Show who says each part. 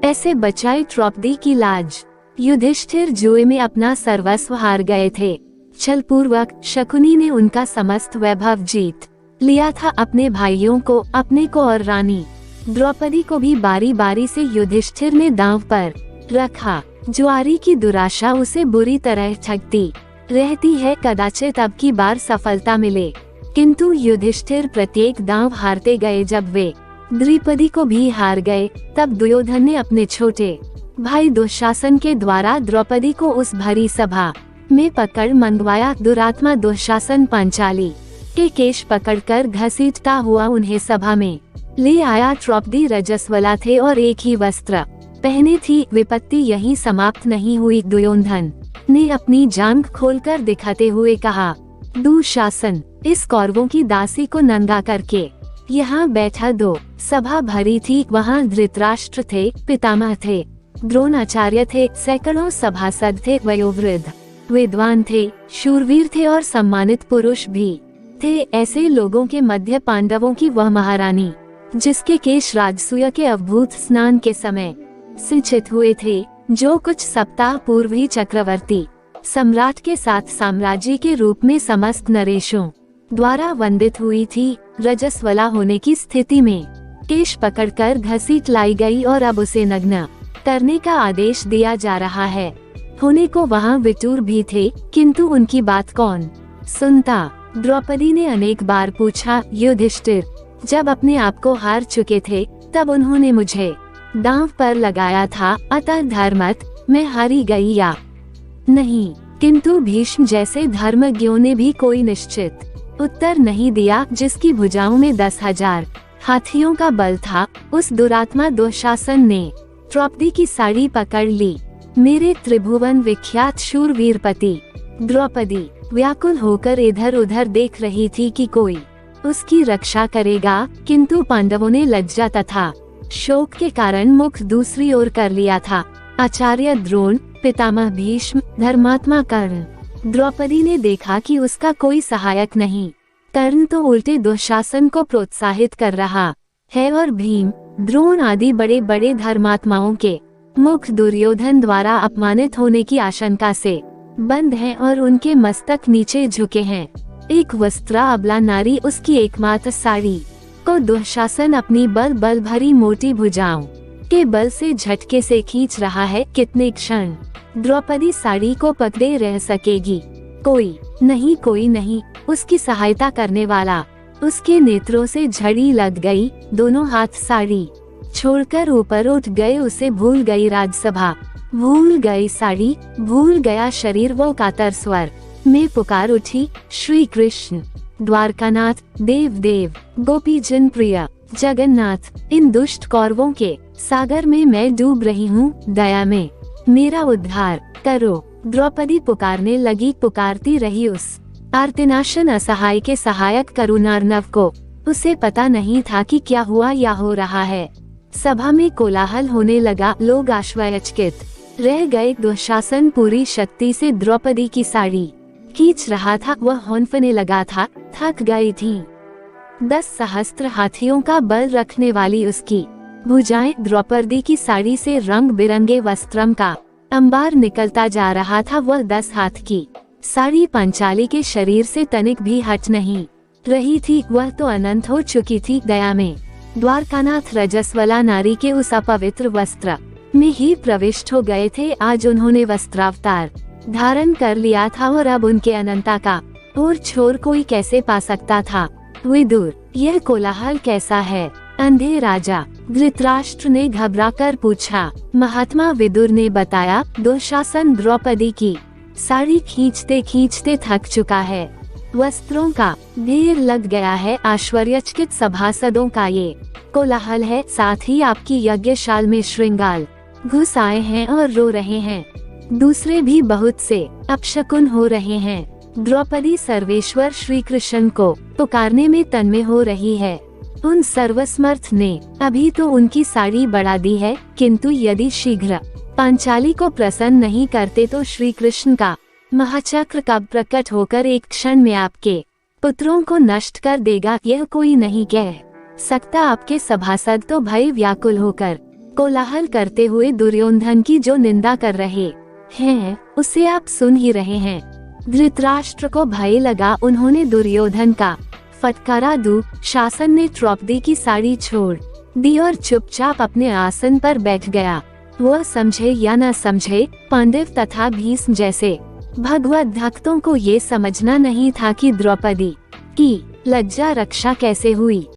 Speaker 1: ऐसे बचाए द्रौपदी की लाज। युधिष्ठिर जुए में अपना सर्वस्व हार गए थे। छलपूर्वक शकुनी ने उनका समस्त वैभव जीत लिया था, अपने भाइयों को, अपने को और रानी द्रौपदी को भी बारी बारी से युधिष्ठिर ने दांव पर रखा। जुआरी की दुराशा उसे बुरी तरह ठगती रहती है, कदाचित अब की बार सफलता मिले, किंतु युधिष्ठिर प्रत्येक दांव हारते गए। जब वे द्रौपदी को भी हार गए, तब दुर्योधन ने अपने छोटे भाई दुशासन के द्वारा द्रौपदी को उस भरी सभा में पकड़ मंगवाया। दुरात्मा दुशासन पांचाली के केश पकड़कर घसीटता हुआ उन्हें सभा में ले आया। द्रौपदी रजस्वला थे और एक ही वस्त्र पहने थी। विपत्ति यहीं समाप्त नहीं हुई। दुर्योधन ने अपनी जांघ खोलकर दिखाते हुए कहा, दुशासन, इस कौरवों की दासी को नंगा करके यहाँ बैठा दो। सभा भरी थी। वहाँ धृतराष्ट्र थे, पितामह थे, द्रोणाचार्य थे, सैकड़ों सभासद थे, वयोवृद्ध विद्वान थे, शूरवीर थे और सम्मानित पुरुष भी थे। ऐसे लोगों के मध्य पांडवों की वह महारानी, जिसके केश राजसूय के अवभूत स्नान के समय सिंचित हुए थे, जो कुछ सप्ताह पूर्व ही चक्रवर्ती सम्राट के साथ साम्राज्य के रूप में समस्त नरेशों द्वारा वंदित हुई थी, रजस्वला होने की स्थिति में केश पकड़कर घसीट लाई गई और अब उसे नग्न करने का आदेश दिया जा रहा है। होने को वहाँ विटूर भी थे, किंतु उनकी बात कौन सुनता। द्रौपदी ने अनेक बार पूछा, युधिष्ठिर जब अपने आप को हार चुके थे, तब उन्होंने मुझे दांव पर लगाया था, अतः धर्मत मैं हारी गई या नहीं। किंतु भीष्म जैसे धर्मज्ञों ने भी कोई निश्चित उत्तर नहीं दिया। जिसकी भुजाओं में 10,000 हाथियों का बल था, उस दुरात्मा दुशासन ने द्रौपदी की साड़ी पकड़ ली। मेरे त्रिभुवन विख्यात शूरवीरपति द्रौपदी व्याकुल होकर इधर उधर देख रही थी कि कोई उसकी रक्षा करेगा, किंतु पांडवों ने लज्जा तथा शोक के कारण मुख दूसरी ओर कर लिया था। आचार्य द्रोण, पितामह भीष्म, धर्मात्मा कर्ण। द्रौपदी ने देखा कि उसका कोई सहायक नहीं। कर्ण तो उल्टे दुशासन को प्रोत्साहित कर रहा है और भीम, द्रोण आदि बड़े बड़े धर्मात्माओं के मुख दुर्योधन द्वारा अपमानित होने की आशंका से बंद हैं और उनके मस्तक नीचे झुके हैं। एक वस्त्रा अबला नारी उसकी एकमात्र साड़ी को दुशासन अपनी बल बल भरी मोटी भुजाओं के बल से झटके से खींच रहा है। कितने क्षण द्रौपदी साड़ी को पकड़े रह सकेगी? कोई नहीं उसकी सहायता करने वाला। उसके नेत्रों से झड़ी लग गई। दोनों हाथ साड़ी छोड़कर ऊपर उठ गए। उसे भूल गई राजसभा, भूल गई साड़ी, भूल गया शरीर। वो कातर स्वर में पुकार उठी, श्री कृष्ण, द्वारकानाथ, देव देव, गोपी जन प्रिय जगन्नाथ, इन दुष्ट कौरवों के सागर में मैं डूब रही हूँ, दया में मेरा उद्धार करो। द्रौपदी पुकारने लगी, पुकारती रही उस आर्तिनाशन असहाय के सहायक करुणार्णव को। उसे पता नहीं था कि क्या हुआ या हो रहा है। सभा में कोलाहल होने लगा। लोग आश्चर्यचकित रह गए। दुशासन पूरी शक्ति से द्रौपदी की साड़ी खींच रहा था। वह हौंफने लगा था, थक गई थी। 10 सहस्त्र हाथियों का बल रखने वाली उसकी भुजाएं द्रौपदी की साड़ी से रंग बिरंगे वस्त्रम का अंबार निकलता जा रहा था। वह 10 हाथ की साड़ी पांचाली के शरीर से तनिक भी हट नहीं रही थी। वह तो अनंत हो चुकी थी। दया में द्वारकानाथ रजस्वला नारी के उस अपवित्र वस्त्र में ही प्रविष्ट हो गए थे। आज उन्होंने वस्त्रावतार धारण कर लिया था और अब उनके अनंता का और छोर कोई कैसे पा सकता था। विदुर, यह कोलाहल कैसा है? अंधे राजा धृतराष्ट्र ने घबराकर पूछा। महात्मा विदुर ने बताया, दुशासन द्रौपदी की साड़ी खींचते खींचते थक चुका है। वस्त्रों का ढेर लग गया है। आश्चर्यचकित सभासदों का ये कोलाहल है। साथ ही आपकी यज्ञशाल में श्रृंगार घुस आए हैं और रो रहे हैं। दूसरे भी बहुत से अपशकुन हो रहे हैं। द्रौपदी सर्वेश्वर श्री कृष्ण को पुकारने में तन्मय हो रही है। उन सर्वसमर्थ ने अभी तो उनकी साड़ी बढ़ा दी है, किंतु यदि शीघ्र पांचाली को प्रसन्न नहीं करते तो श्री कृष्ण का महाचक्र कब प्रकट होकर एक क्षण में आपके पुत्रों को नष्ट कर देगा, यह कोई नहीं कह सकता। आपके सभासद तो भय व्याकुल होकर कोलाहल करते हुए दुर्योधन की जो निंदा कर रहे हैं उसे आप सुन ही रहे हैं। धृतराष्ट्र को भय लगा, उन्होंने दुर्योधन का फटकारा दू। शासन ने द्रौपदी की साड़ी छोड़ दी और चुपचाप अपने आसन पर बैठ गया। वह समझे या न समझे, पांडव तथा भीष्म जैसे भगवत भक्तों को ये समझना नहीं था कि द्रौपदी की लज्जा रक्षा कैसे हुई।